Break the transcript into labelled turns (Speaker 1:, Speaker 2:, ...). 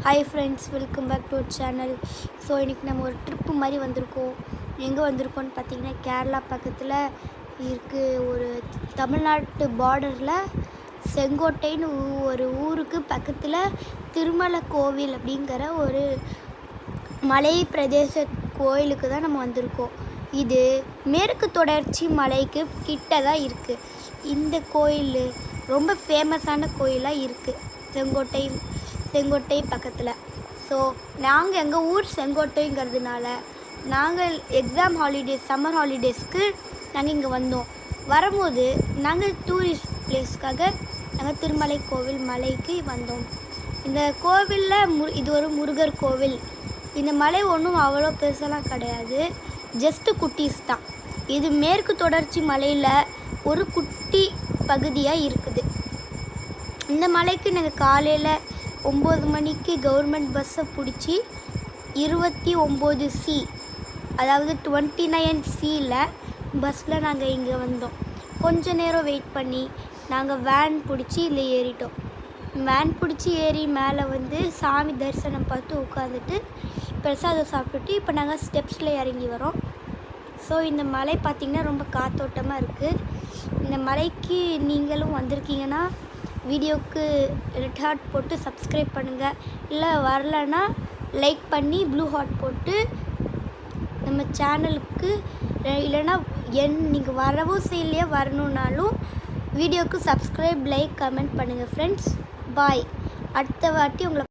Speaker 1: Hi friends, welcome back to our channel. So இன்றைக்கி நம்ம ஒரு ட்ரிப்பு மாதிரி வந்திருக்கோம். எங்கே வந்திருக்கோன்னு பார்த்தீங்கன்னா கேரளா பக்கத்தில் இருக்குது. ஒரு தமிழ்நாட்டு பார்டரில் செங்கோட்டைன்னு ஒரு ஊருக்கு பக்கத்தில் திருமலை கோவில் அப்படிங்கிற ஒரு மலை பிரதேச கோயிலுக்கு தான் நம்ம வந்திருக்கோம். இது மேற்கு தொடர்ச்சி மலைக்கு கிட்ட தான் இருக்குது. இந்த கோயில் ரொம்ப ஃபேமஸான கோயிலாக இருக்குது செங்கோட்டை பக்கத்தில். ஸோ நாங்கள் எங்கள் ஊர் செங்கோட்டைங்கிறதுனால நாங்கள் எக்ஸாம் ஹாலிடேஸ் சம்மர் ஹாலிடேஸ்க்கு நாங்கள் இங்கே வந்தோம். வரும்போது நாங்கள் டூரிஸ்ட் பிளேஸ்க்காக நாங்கள் திருமலை கோவில் மலைக்கு வந்தோம். இந்த கோவிலில் இது ஒரு முருகர் கோவில். இந்த மலை ஒன்றும் அவ்வளோ பெருசெல்லாம் கிடையாது, ஜஸ்ட்டு குட்டீஸ் தான். இது மேற்கு தொடர்ச்சி மலையில் ஒரு குட்டி பகுதியாக இருக்குது. இந்த மலைக்கு நாங்கள் காலையில் 9 மணிக்கு கவர்மெண்ட் பஸ்ஸை பிடிச்சி 29C அதாவது 29C பஸ்ஸில் நாங்கள் இங்கே வந்தோம். கொஞ்ச நேரம் வெயிட் பண்ணி நாங்கள் வேன் பிடிச்சி இதில் ஏறிட்டோம். வேன் பிடிச்சி ஏறி மேலே வந்து சாமி தரிசனம் பார்த்து உட்காந்துட்டு பிரசாதம் சாப்பிட்டுட்டு இப்போ நாங்கள் ஸ்டெப்ஸில் இறங்கி வரோம். ஸோ இந்த மலை பார்த்திங்கன்னா ரொம்ப காத்தோட்டமாக இருக்குது. இந்த மலைக்கு நீங்களும் வந்திருக்கீங்கன்னா வீடியோவுக்கு ரெட் ஹார்ட் போட்டு சப்ஸ்கிரைப் பண்ணுங்கள். இல்லை வரலைன்னா லைக் பண்ணி ப்ளூ ஹார்ட் போட்டு நம்ம சேனலுக்கு, இல்லைன்னா நீங்கள் வரவும் செய்யலையே வரணுன்னாலும் வீடியோவுக்கு சப்ஸ்கிரைப், லைக், கமெண்ட் பண்ணுங்கள் ஃப்ரெண்ட்ஸ். பாய். அடுத்த வாட்டி உங்களை